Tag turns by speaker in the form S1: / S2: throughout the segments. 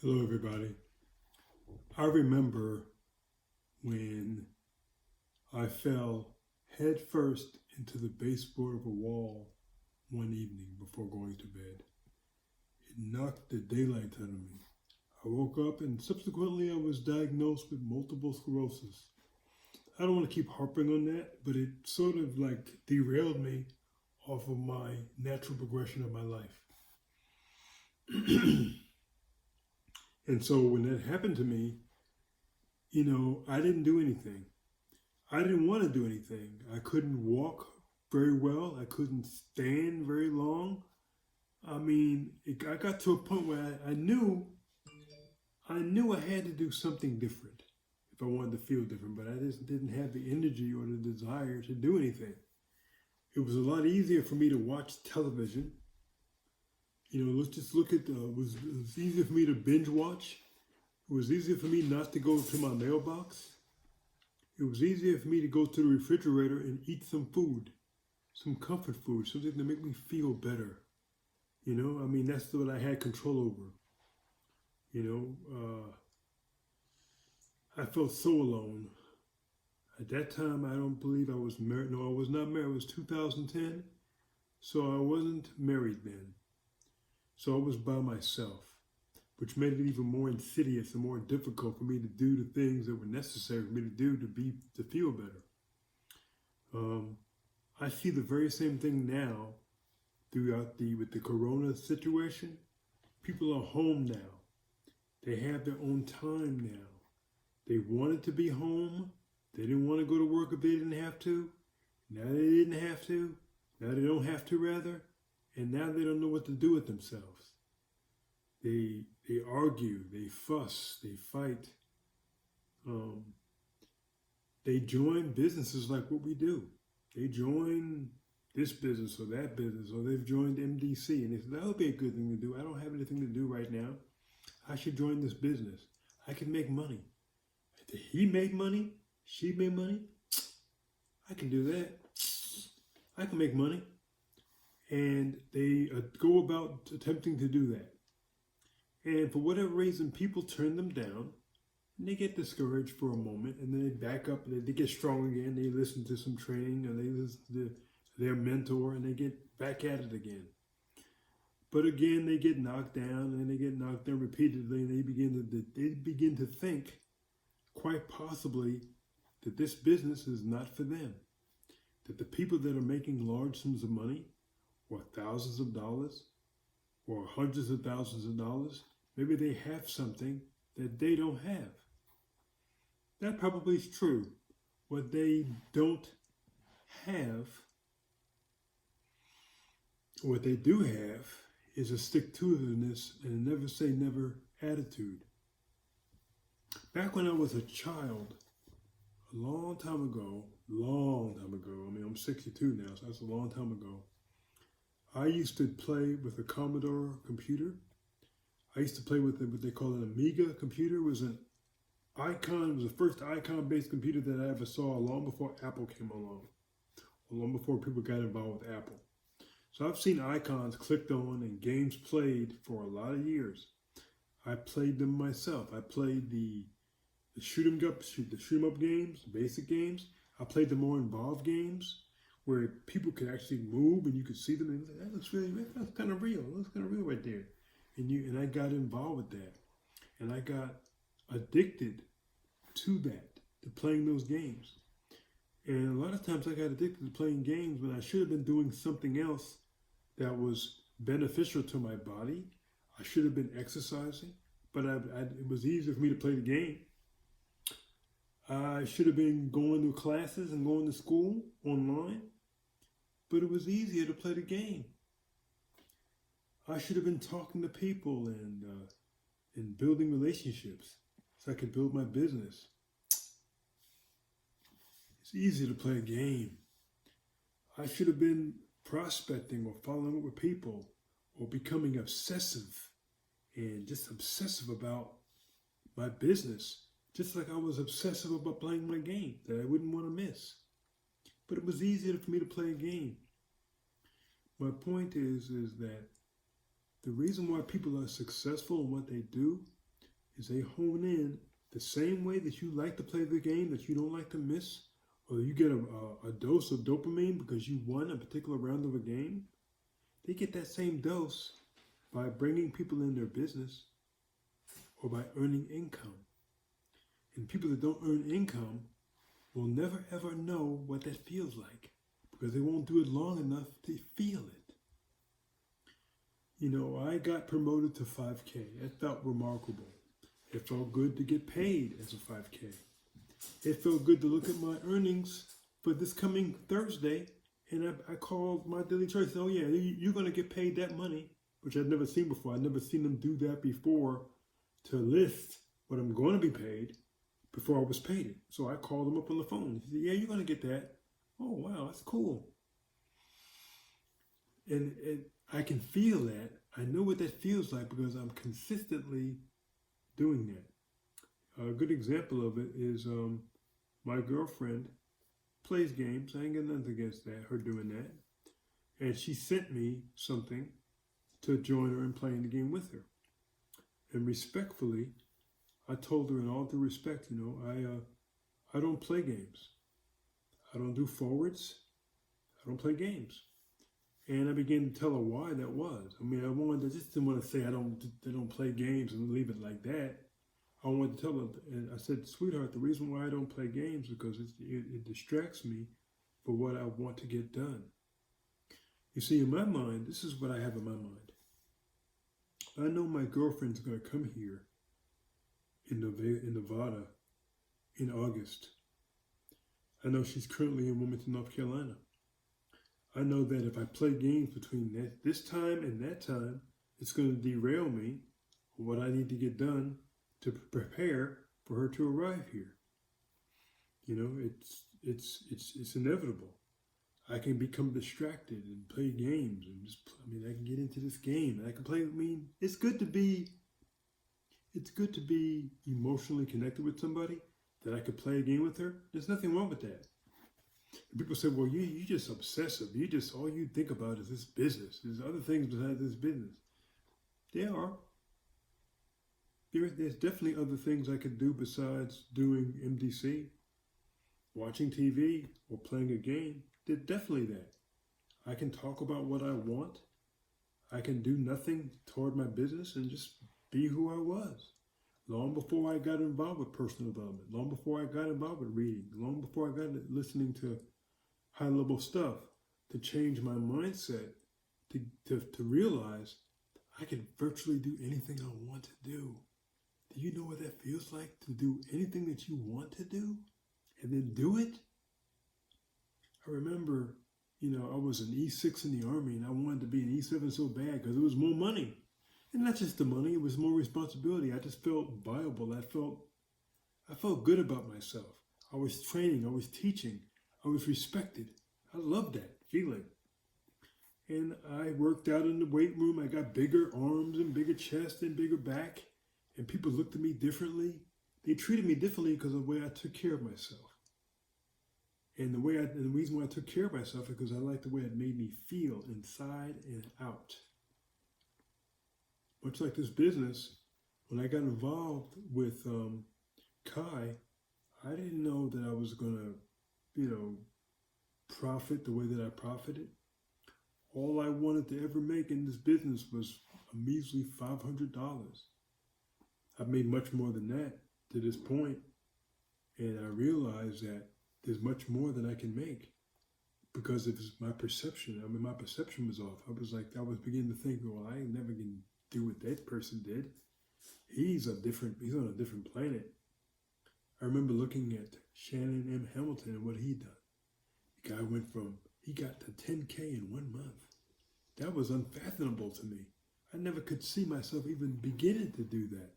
S1: Hello, everybody. I remember when I fell head first into the baseboard of a wall one evening before going to bed. It knocked the daylight out of me. I woke up and subsequently I was diagnosed with multiple sclerosis. I don't want to keep harping on that, but it sort of like derailed me off of my natural progression of my life. And so when that happened to me, I didn't do anything. I didn't want to do anything. I couldn't walk very well. I couldn't stand very long. I got to a point where I knew I had to do something different if I wanted to feel different, but I just didn't have the energy or the desire to do anything. It was a lot easier for me to watch television. Let's just look at, it was easier for me to binge watch. It was easier for me not to go to my mailbox. It was easier for me to go to the refrigerator and eat some food, some comfort food, something to make me feel better. That's what I had control over. I felt so alone. At that time, I don't believe I was married. No, I was not married. It was 2010, so I wasn't married then. So I was by myself, which made it even more insidious and more difficult for me to do the things that were necessary for me to do to feel better. I see the very same thing now with the corona situation. People are home now. They have their own time now. They wanted to be home. They didn't want to go to work if they didn't have to. Now they didn't have to. Now they don't have to, rather. And now they don't know what to do with themselves. They argue, they fuss, they fight. They join businesses like what we do. They join this business or that business, or they've joined MDC, and they say, that would be a good thing to do. I don't have anything to do right now. I should join this business. I can make money. He made money. She made money. I can do that. I can make money. And they go about attempting to do that. And for whatever reason, people turn them down, and they get discouraged for a moment, and then they back up, and they get strong again. They listen to some training, and they listen to their mentor, and they get back at it again. But again, they get knocked down, and they get knocked down repeatedly, and they begin to think, quite possibly, that this business is not for them. That the people that are making large sums of money, or thousands of dollars, or hundreds of thousands of dollars, maybe they have something that they don't have. That probably is true. What they don't have, what they do have, is a stick-to-itiveness and a never say never attitude. Back when I was a child, a long time ago, I'm 62 now, so that's a long time ago, I used to play with a Commodore computer. I used to play with what they call an Amiga computer. It was the first icon-based computer that I ever saw long before Apple came along, or long before people got involved with Apple. So I've seen icons clicked on and games played for a lot of years. I played them myself. I played the shoot 'em up games, basic games. I played the more involved games where people could actually move and you could see them, and that's kind of real. That's kind of real right there. And I got involved with that, and I got addicted to that, to playing those games. And a lot of times I got addicted to playing games when I should have been doing something else that was beneficial to my body. I should have been exercising, but it was easier for me to play the game. I should have been going to classes and going to school online, but it was easier to play the game. I should have been talking to people and building relationships so I could build my business. It's easier to play a game. I should have been prospecting or following up with people or becoming obsessive and just obsessive about my business. Just like I was obsessive about playing my game that I wouldn't want to miss. But it was easier for me to play a game. My point is that the reason why people are successful in what they do is they hone in the same way that you like to play the game that you don't like to miss, or you get a dose of dopamine because you won a particular round of a game. They get that same dose by bringing people in their business or by earning income. And people that don't earn income will never ever know what that feels like because they won't do it long enough to feel it. You know, I got promoted to 5K. It felt remarkable. It felt good to get paid as a 5K. It felt good to look at my earnings for this coming Thursday, and I called my daily choice. Oh yeah, you're going to get paid that money, which I'd never seen before. I'd never seen them do that before to list what I'm going to be paid before I was paid it. So I called them up on the phone. He said, yeah, you're going to get that. Oh, wow, that's cool. And I can feel that. I know what that feels like because I'm consistently doing that. A good example of it is my girlfriend plays games. I ain't got nothing against that, her doing that. And she sent me something to join her in playing the game with her. And respectfully, I told her in all due respect, you know, I don't play games. I don't do forwards. I don't play games. And I began to tell her why that was. I mean, I just didn't want to say they don't play games and leave it like that. I wanted to tell her, and I said, sweetheart, the reason why I don't play games is because it distracts me for what I want to get done. You see, in my mind, this is what I have in my mind. I know my girlfriend's going to come here in Nevada in August. I know she's currently in Wilmington, North Carolina. I know that if I play games between this time and that time, it's going to derail me for what I need to get done to prepare for her to arrive here. You know, it's inevitable. I can become distracted and play games and I can get into this game and I can play. It's good to be emotionally connected with somebody that I could play a game with her. There's nothing wrong with that. And people say, well, you're just obsessive. All you think about is this business. There's other things besides this business. There are. There's definitely other things I could do besides doing MDC, watching TV, or playing a game. There's definitely that. I can talk about what I want. I can do nothing toward my business and just be who I was. Long before I got involved with personal development, long before I got involved with reading, long before I got listening to high-level stuff, to change my mindset, to realize I can virtually do anything I want to do. Do you know what that feels like, to do anything that you want to do and then do it? I remember, I was an E6 in the Army and I wanted to be an E7 so bad because it was more money. And not just the money, it was more responsibility. I just felt viable. I felt good about myself. I was training, I was teaching, I was respected. I loved that feeling. And I worked out in the weight room. I got bigger arms and bigger chest and bigger back. And people looked at me differently. They treated me differently because of the way I took care of myself. And the reason why I took care of myself is because I liked the way it made me feel inside and out. Much like this business, when I got involved with Kai, I didn't know that I was going to, profit the way that I profited. All I wanted to ever make in this business was a measly $500. I've made much more than that to this point, and I realized that there's much more than I can make because of my perception. My perception was off. I was beginning to think, well, I ain't never can do what that person did. He's on a different planet. I remember looking at Shannon M. Hamilton and what he'd done. The guy he got to 10K in 1 month. That was unfathomable to me. I never could see myself even beginning to do that.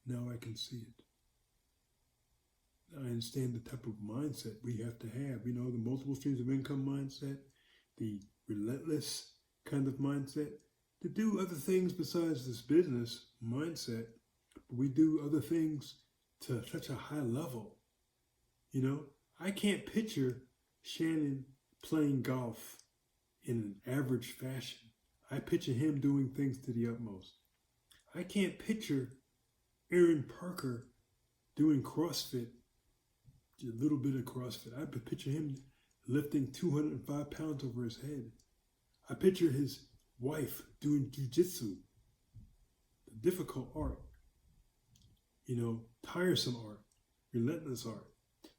S1: Now I can see it. I understand the type of mindset we have to have. The multiple streams of income mindset, the relentless kind of mindset, to do other things besides this business mindset. But we do other things to such a high level. I can't picture Shannon playing golf in an average fashion. I picture him doing things to the utmost. I can't picture Aaron Parker doing CrossFit, a little bit of CrossFit. I picture him lifting 205 pounds over his head. I picture his wife doing jujitsu, the difficult art, tiresome art, relentless art.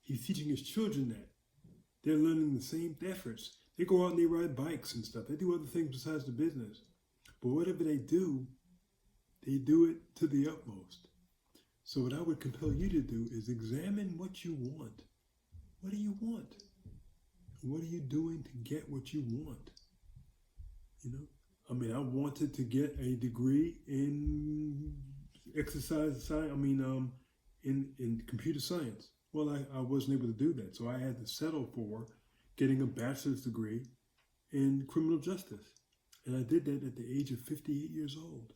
S1: He's teaching his children that. They're learning the same efforts. They go out and they ride bikes and stuff. They do other things besides the business. But whatever they do it to the utmost. So what I would compel you to do is examine what you want. What do you want? What are you doing to get what you want? I wanted to get a degree in exercise science, in computer science. Well, I wasn't able to do that, so I had to settle for getting a bachelor's degree in criminal justice. And I did that at the age of 58 years old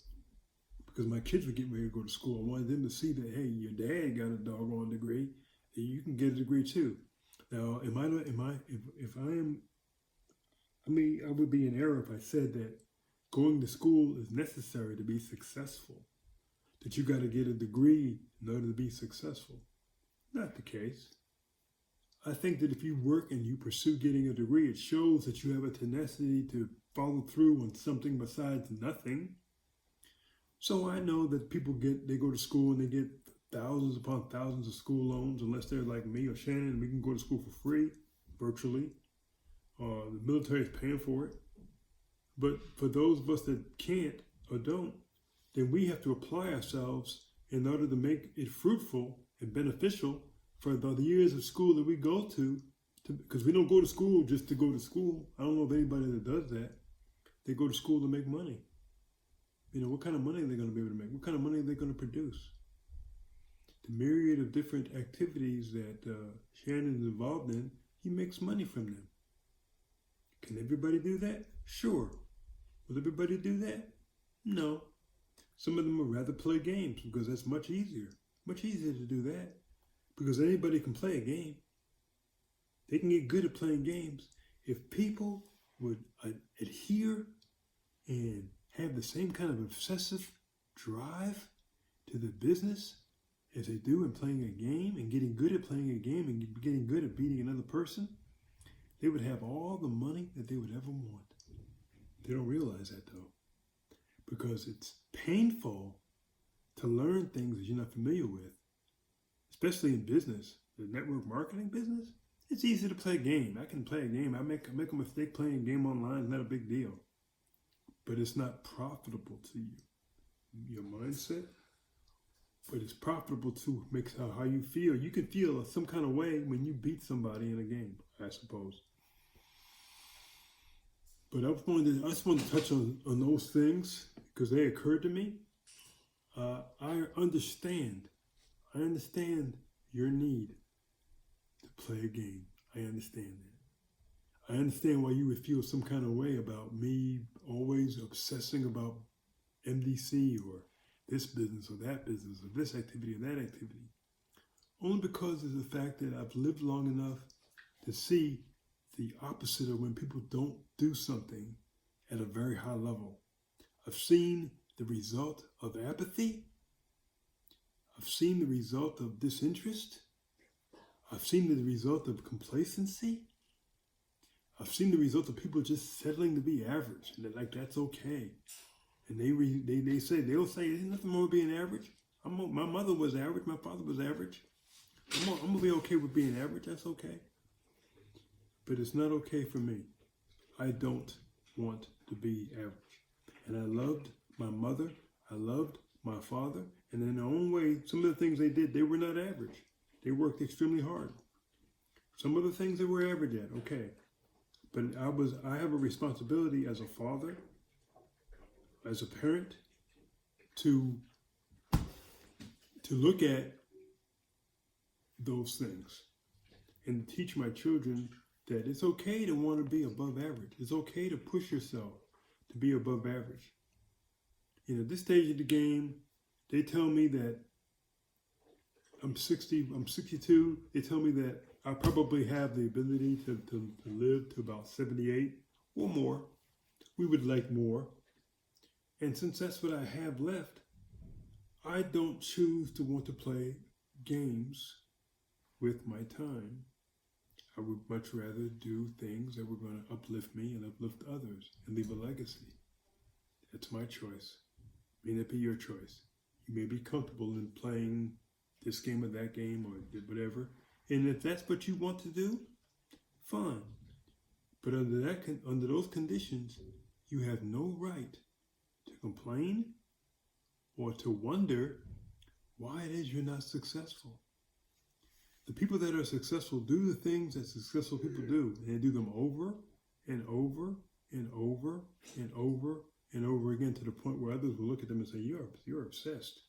S1: because my kids were getting ready to go to school. I wanted them to see that, hey, your dad got a doggone degree, and you can get a degree too. Now, I would be in error if I said that going to school is necessary to be successful, that you got to get a degree in order to be successful. Not the case. I think that if you work and you pursue getting a degree, it shows that you have a tenacity to follow through on something besides nothing. So I know that people they go to school and they get thousands upon thousands of school loans, unless they're like me or Shannon, we can go to school for free, virtually. The military is paying for it. But for those of us that can't or don't, then we have to apply ourselves in order to make it fruitful and beneficial for the years of school that we go to, because we don't go to school just to go to school. I don't know of anybody that does that. They go to school to make money. What kind of money are they going to be able to make? What kind of money are they going to produce? The myriad of different activities that Shannon is involved in, he makes money from them. Can everybody do that? Sure. Will everybody do that? No. Some of them would rather play games because that's much easier. Much easier to do that because anybody can play a game. They can get good at playing games. If people would adhere and have the same kind of obsessive drive to the business as they do in playing a game and getting good at playing a game and getting good at beating another person, they would have all the money that they would ever want. They don't realize that though, because it's painful to learn things that you're not familiar with, especially in business, the network marketing business. It's easy to play a game. I can play a game. I make a mistake playing a game online. It's not a big deal, but it's not profitable to you, your mindset. But it's profitable to make how you feel. You can feel some kind of way when you beat somebody in a game, I suppose. But I just wanted to touch on those things because they occurred to me. I understand your need to play a game. I understand that. I understand why you would feel some kind of way about me always obsessing about MDC or this business or that business or this activity or that activity. Only because of the fact that I've lived long enough to see the opposite of when people don't do something at a very high level. I've seen the result of apathy. I've seen the result of disinterest. I've seen the result of complacency. I've seen the result of people just settling to be average, and they're like, that's okay. And they'll say, there's nothing wrong with being average. My mother was average. My father was average. I'm going to be okay with being average. That's okay. But it's not okay for me. I don't want to be average. And I loved my mother. I loved my father. And in their own way, some of the things they did, they were not average. They worked extremely hard. Some of the things they were average at, okay. But I have a responsibility as a father, as a parent, to look at those things and teach my children that it's okay to want to be above average. It's okay to push yourself to be above average. At this stage of the game, they tell me that I'm 62. They tell me that I probably have the ability to live to about 78 or more. We would like more. And since that's what I have left, I don't choose to want to play games with my time. I would much rather do things that were going to uplift me and uplift others and leave a legacy. That's my choice. May not be your choice. You may be comfortable in playing this game or that game or whatever. And if that's what you want to do, fine. But under those conditions, you have no right to complain or to wonder why it is you're not successful. The people that are successful do the things that successful people do, and they do them over and over and over and over and over again to the point where others will look at them and say, "You're obsessed."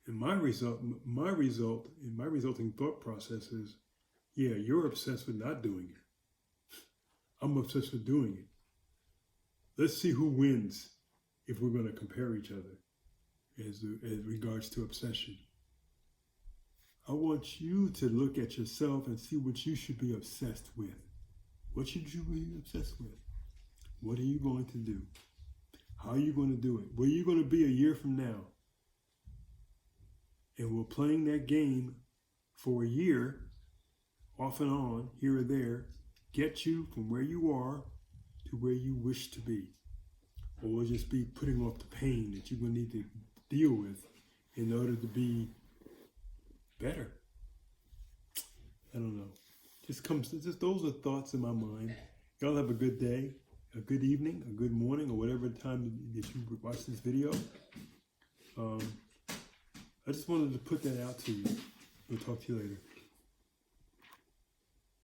S1: And my resulting thought process is, yeah, you're obsessed with not doing it. I'm obsessed with doing it. Let's see who wins if we're going to compare each other as regards to obsession. I want you to look at yourself and see what you should be obsessed with. What should you be obsessed with? What are you going to do? How are you going to do it? Where are you going to be a year from now? And we're playing that game for a year, off and on, here or there, get you from where you are to where you wish to be. Or we'll just be putting off the pain that you're going to need to deal with in order to be better. I don't know. Just those are thoughts in my mind. Y'all have a good day, a good evening, a good morning, or whatever time that you watch this video. I just wanted to put that out to you. We'll talk to you later.